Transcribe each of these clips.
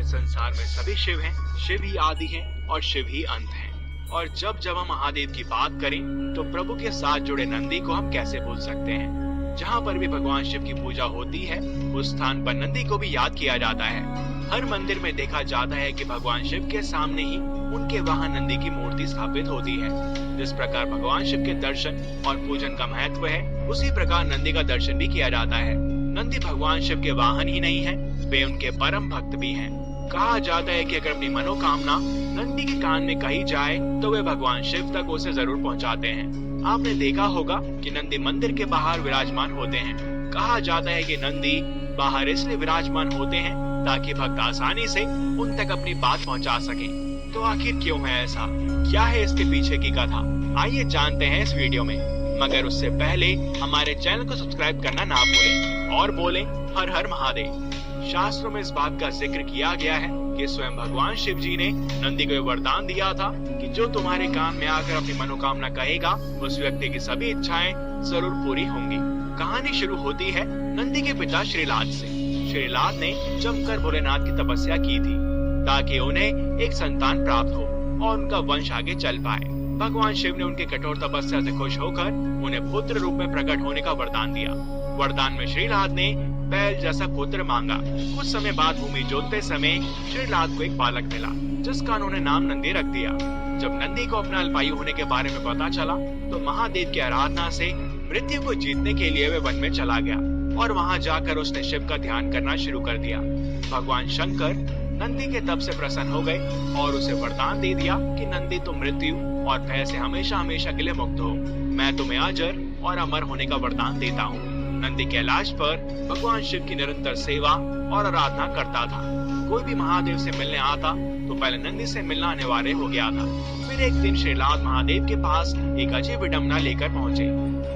इस संसार में सभी शिव हैं, शिव ही आदि हैं और शिव ही अंत हैं। और जब जब हम महादेव की बात करें तो प्रभु के साथ जुड़े नंदी को हम कैसे भूल सकते हैं। जहाँ पर भी भगवान शिव की पूजा होती है उस स्थान पर नंदी को भी याद किया जाता है। हर मंदिर में देखा जाता है कि भगवान शिव के सामने ही उनके वहां नंदी की मूर्ति स्थापित होती है। जिस प्रकार भगवान शिव के दर्शन और पूजन का महत्व है, उसी प्रकार नंदी का दर्शन भी किया जाता है। नंदी भगवान शिव के वाहन ही नहीं है, वे उनके परम भक्त भी हैं। कहा जाता है कि अगर अपनी मनोकामना नंदी के कान में कही जाए तो वे भगवान शिव तक उसे जरूर पहुंचाते हैं। आपने देखा होगा कि नंदी मंदिर के बाहर विराजमान होते हैं। कहा जाता है कि नंदी बाहर इसलिए विराजमान होते हैं ताकि भक्त आसानी से उन तक अपनी बात पहुंचा सके। तो आखिर क्यों है ऐसा, क्या है इसके पीछे की कथा, आइए जानते हैं इस वीडियो में। मगर उससे पहले हमारे चैनल को सब्सक्राइब करना ना भूलें और बोलें हर हर महादेव। शास्त्रों में इस बात का जिक्र किया गया है कि स्वयं भगवान शिव जी ने नंदी को वरदान दिया था कि जो तुम्हारे कान में आकर अपनी मनोकामना कहेगा उस व्यक्ति की सभी इच्छाएं जरूर पूरी होंगी। कहानी शुरू होती है नंदी के पिता श्रीलाद से। श्रीलाद ने जमकर भोलेनाथ की तपस्या की थी ताकि उन्हें एक संतान प्राप्त हो और उनका वंश आगे चल पाए। भगवान शिव ने उनकी कठोर तपस्या से खुश होकर उन्हें पुत्र रूप में प्रकट होने का वरदान दिया। वरदान में श्रीलाद ने बैल जैसा पुत्र मांगा। कुछ समय बाद भूमि जोतते समय श्रीलाद को एक बालक मिला जिसका उन्होंने नाम नंदी रख दिया। जब नंदी को अपना अल्पायु होने के बारे में पता चला तो महादेव की आराधना से मृत्यु को जीतने के लिए वे वन में चला गया और वहां जाकर उसने शिव का ध्यान करना शुरू कर दिया। भगवान शंकर नंदी के तप से प्रसन्न हो गए और उसे वरदान दे दिया कि नंदी तुम मृत्यु और भय से हमेशा हमेशा के लिए मुक्त हो। मैं तुम्हें अजर और अमर होने का वरदान देता हूँ। नंदी कैलाश पर भगवान शिव की निरंतर सेवा और आराधना करता था। कोई भी महादेव से मिलने आता तो पहले नंदी से मिलना अनिवार्य हो गया था। फिर एक दिन श्रीलाद महादेव के पास एक अजय विडंबना लेकर पहुँचे।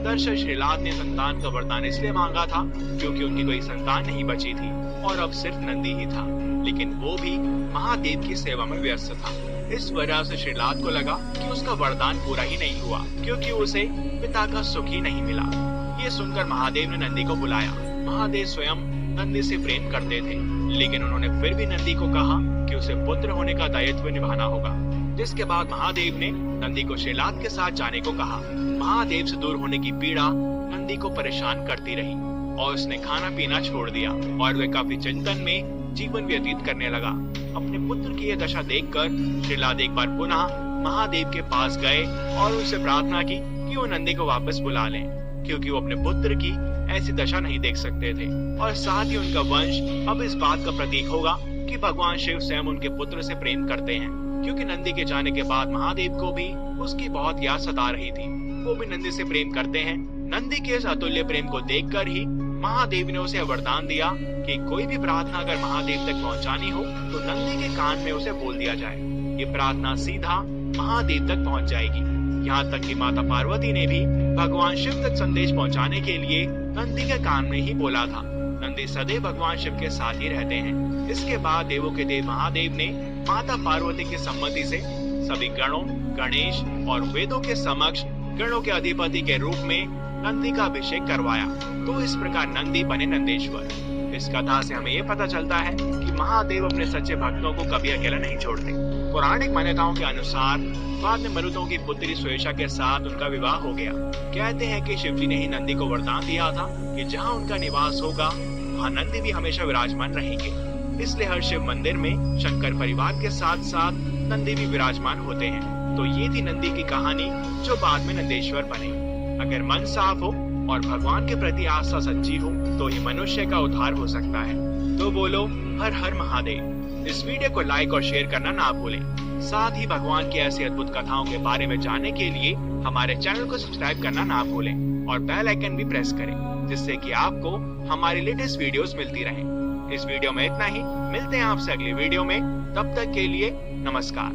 दरअसल श्रीलाद ने संतान का वरदान इसलिए मांगा था क्योंकि उनकी कोई संतान नहीं बची थी और अब सिर्फ नंदी ही था, लेकिन वो भी महादेव की सेवा में व्यस्त था। इस वजह से श्रीलाद को लगा कि उसका वरदान पूरा ही नहीं हुआ क्योंकि उसे पिता का सुख ही नहीं मिला। ये सुनकर महादेव ने नंदी को बुलाया। महादेव स्वयं नंदी से प्रेम करते थे, लेकिन उन्होंने फिर भी नंदी को कहा कि उसे पुत्र होने का दायित्व निभाना होगा। जिसके बाद महादेव ने नंदी को श्रीलाद के साथ जाने को कहा। महादेव से दूर होने की पीड़ा नंदी को परेशान करती रही और उसने खाना पीना छोड़ दिया और वह काफी चिंतन में जीवन व्यतीत करने लगा। अपने पुत्र की यह दशा देखकर श्रीलाद एक बार पुनः महादेव के पास गए और उनसे प्रार्थना की कि वो नंदी को वापस बुला लें, क्योंकि वो अपने पुत्र की ऐसी दशा नहीं देख सकते थे और साथ ही उनका वंश अब इस बात का प्रतीक होगा कि भगवान शिव स्वयं उनके पुत्र से प्रेम करते हैं। क्योंकि नंदी के जाने के बाद महादेव को भी उसकी बहुत याद सता रही थी। वो भी नंदी से प्रेम करते हैं। नंदी के इस अतुल्य प्रेम को देखकर ही महादेव ने उसे वरदान दिया कि कोई भी प्रार्थना अगर महादेव तक पहुंचानी हो तो नंदी के कान में उसे बोल दिया जाए। ये प्रार्थना सीधा महादेव तक पहुंच जाएगी। यहाँ तक कि माता पार्वती ने भी भगवान शिव तक संदेश पहुंचाने के लिए नंदी के कान में ही बोला था। नंदी सदैव भगवान शिव के साथ ही रहते हैं। इसके बाद देवों के देव महादेव ने माता पार्वती की सम्मति से सभी गणों, गणेश और वेदों के समक्ष गणों के अधिपति के रूप में नंदी का अभिषेक करवाया। तो इस प्रकार नंदी बने नंदेश्वर। इस कथा से हमें ये पता चलता है कि महादेव अपने सच्चे भक्तों को कभी अकेला नहीं छोड़ते। पौराणिक मान्यताओं के अनुसार बाद में मरुतों की पुत्री स्वेशा के साथ उनका विवाह हो गया। कहते हैं कि शिवजी ने ही नंदी को वरदान दिया था कि जहाँ उनका निवास होगा वहाँ नंदी भी हमेशा विराजमान रहेंगे। इसलिए हर शिव मंदिर में शंकर परिवार के साथ साथ नंदी भी विराजमान होते हैं। तो ये थी नंदी की कहानी जो बाद में नंदेश्वर बने। अगर मन साफ हो और भगवान के प्रति आस्था सच्ची हो तो ही मनुष्य का उद्धार हो सकता है। तो बोलो हर हर महादेव। इस वीडियो को लाइक और शेयर करना ना भूलें। साथ ही भगवान की ऐसी अद्भुत कथाओं के बारे में जानने के लिए हमारे चैनल को सब्सक्राइब करना ना भूलें और बेल आइकन भी प्रेस करें, जिससे कि आपको हमारी लेटेस्ट वीडियोस मिलती रहें। इस वीडियो में इतना ही। मिलते हैं आपसे अगली वीडियो में। तब तक के लिए नमस्कार।